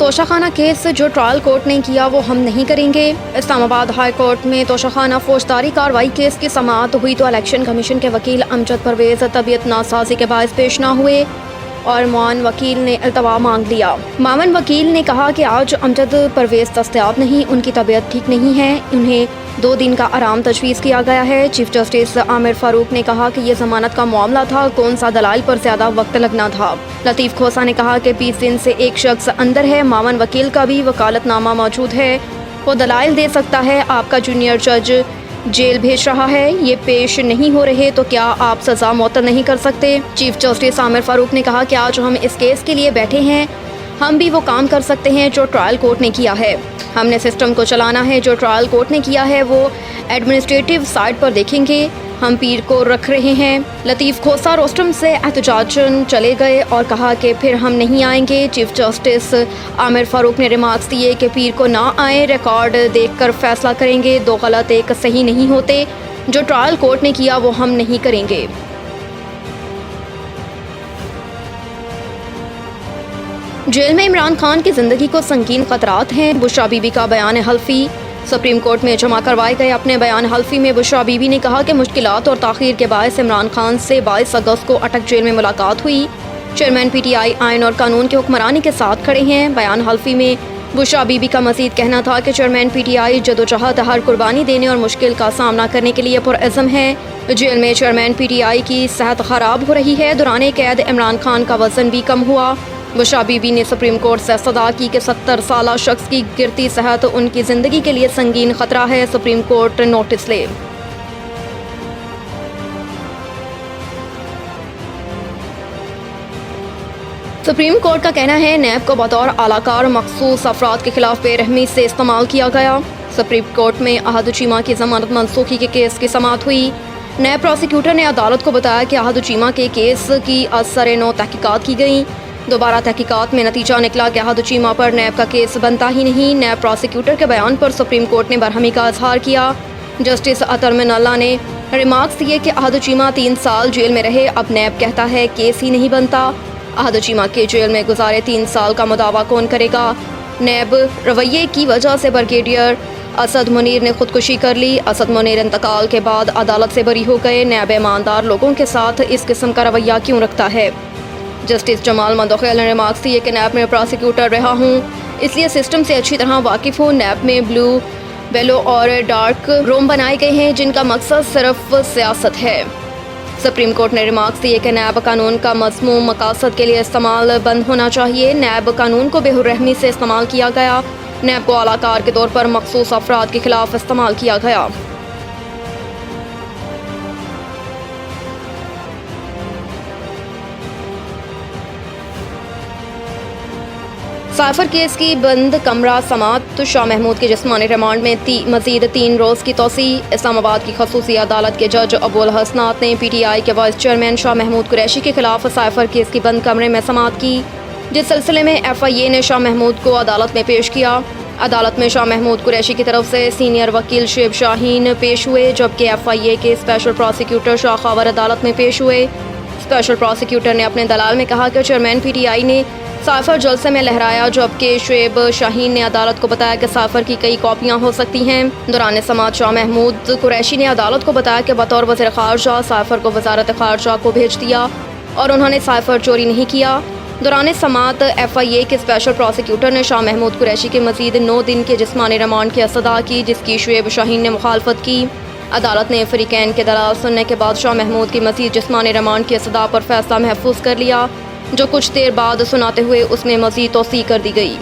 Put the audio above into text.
Toshakhana case जो trial court ने किया वो हम नहीं करेंगे। इस्लामाबाद हाई कोर्ट में तोशाखाना फौजदारी कार्रवाई केस की समाअत हुई तो इलेक्शन कमीशन के वकील अमजद परवेज़ तबीयत नासाजी के बायस पेश ना हुए और मामन वकील ने इल्तवा मांग लिया। मामन वकील ने कहा कि आज अमजद परवेज़ दस्तयाब नहीं, उनकी तबीयत ठीक नहीं है, उन्हें 2 दिन का आराम तजवीज़ किया गया है। चीफ जस्टिस आमिर फारूक ने कहा कि यह जमानत का मामला था, कौन सा दलाइल पर ज़्यादा वक्त लगना था। लतीफ़ खोसा ने कहा कि 20 दिन से एक शख्स अंदर है, मामन वकील का भी वकालतनामा मौजूद है, वो दलाइल दे सकता है। आपका जूनियर जज जेल भेज रहा है, ये पेश नहीं हो रहे तो क्या आप सज़ा मुअत्तल नहीं कर सकते? चीफ जस्टिस आमिर फारूक ने कहा कि आज हम इस केस के लिए बैठे हैं, हम भी वो काम कर सकते हैं जो ट्रायल कोर्ट ने किया है। हमने सिस्टम को चलाना है, जो ट्रायल कोर्ट ने किया है वो एडमिनिस्ट्रेटिव साइड पर देखेंगे, हम पीर को रख रहे हैं। लतीफ़ खोसा रोस्टम से एहतजाजन चले गए और कहा कि फिर हम नहीं आएंगे। चीफ जस्टिस आमिर फारूक ने रिमार्क्स दिए कि पीर को ना आए, रिकॉर्ड देखकर फैसला करेंगे, 2 गलत एक सही नहीं होते, जो ट्रायल कोर्ट ने किया वो हम नहीं करेंगे। जेल में इमरान खान की ज़िंदगी को संगीन खतरात हैं, बुशरा बीबी का बयान हल्फी। सुप्रीम कोर्ट में जमा करवाए गए अपने बयान हल्फी में बुशरा बीबी ने कहा कि मुश्किलात और ताख़ीर के बायस इमरान खान से 22 अगस्त को अटक जेल में मुलाकात हुई। चेयरमैन PTI आइन और कानून की हुक्मरानी के साथ खड़े हैं। बयान हल्फी में बुशरा बीबी का मज़ीद कहना था कि चेयरमैन PTI जदोजहद हर कुर्बानी देने और मुश्किल का सामना करने के लिए पुरअज़्म है। जेल में चेयरमैन PTI की सेहत ख़राब हो रही है। दौरान कैद इमरान खान का वज़न भी कम हुआ। बुशरा बीबी ने सुप्रीम कोर्ट से सदा की कि 70 साला शख्स की गिरती सेहत उनकी ज़िंदगी के लिए संगीन खतरा है, सुप्रीम कोर्ट नोटिस ले। सुप्रीम कोर्ट का कहना है नैब को बतौर आलाकार मखसूस अफराद के खिलाफ बेरहमी से इस्तेमाल किया गया। सुप्रीम कोर्ट में अहद चीमा की जमानत मनसूखी के केस की समाअत हुई। नैब प्रोसिक्यूटर ने अदालत को बताया कि अहद चीमा के केस की असर-ए-नौ तहकीकात की गई। दोबारा तहकीकात में नतीजा निकला कि अहद चीमा पर नैब का केस बनता ही नहीं। नैब प्रोसिक्यूटर के बयान पर सुप्रीम कोर्ट ने बरहमी का इजहार किया। जस्टिस अतर मिनल्ला ने रिमार्क्स दिए कि अहद चीमा 3 साल जेल में रहे, अब नैब कहता है केस ही नहीं बनता। अहद चीमा के जेल में गुजारे 3 साल का मुदावा कौन करेगा? नैब रवैये की वजह से ब्रिगेडियर असद मुनीर ने खुदकुशी कर ली। असद मुनीर इंतकाल के बाद अदालत से बरी हो गए। नैब ईमानदार लोगों के साथ इस किस्म का रवैया क्यों रखता है? जस्टिस जमाल मंदोखेल ने रिमार्क्स दिए कि नैब में प्रोसिक्यूटर रहा हूँ, इसलिए सिस्टम से अच्छी तरह वाकिफ़ हूँ। नैब में ब्लू, येलो और डार्क रूम बनाए गए हैं जिनका मकसद सिर्फ सियासत है। सुप्रीम कोर्ट ने रिमार्क्स दिए कि नैब कानून का मज़मूम मकासद के लिए इस्तेमाल बंद होना चाहिए। नैब कानून को बेहुर्रहमी से इस्तेमाल किया गया। नैब को आलाकार के तौर पर मखसूस अफराद के खिलाफ इस्तेमाल किया गया। साइफर केस की बंद कमरा समाअत। शाह महमूद के जिस्मानी रिमांड में मजीद 3 रोज़ की तोसी। इस्लामाबाद की खसूसी अदालत के जज अबुल हसनात ने PTI के वाइस चेयरमैन शाह महमूद कुरैशी के खिलाफ साइफर केस की बंद कमरे में समाअत की, जिस सिलसिले में FIA ने शाह महमूद को अदालत में पेश किया। अदालत में शाह महमूद कुरैशी की तरफ से सीनियर वकील शेब शाहीन पेश हुए, जबकि FIA के स्पेशल प्रोसिक्यूटर शाह खावर अदालत में पेश हुए। स्पेशल प्रोसिक्यूटर ने अपने दलाल में कहा कि चेयरमैन PTI ने साइफर जलसे में लहराया, जबकि शुएब शाहीन ने अदालत को बताया कि साइफर की कई कॉपियां हो सकती हैं। दौरान समाअत शाह महमूद कुरैशी ने अदालत को बताया कि बतौर वज़ीर ख़ारजा साइफर को वज़ारत ख़ारजा को भेज दिया और उन्होंने साइफर चोरी नहीं किया। दौरान समाअत FIA के स्पेशल प्रोसिक्यूटर ने शाह महमूद कुरैशी के मजीद 9 दिन के जिस्मानी रिमांड की सदा की, जिसकी शुएब शाहीन ने मुखालफत की। अदालत ने फ़रीक़ैन के दलाल सुनने के बाद शाह महमूद की मजीद जिस्मानी रिमांड की सदा पर फैसला महफूज कर लिया, जो कुछ देर बाद सुनाते हुए उसमें मज़ीद तौसीक़ कर दी गई।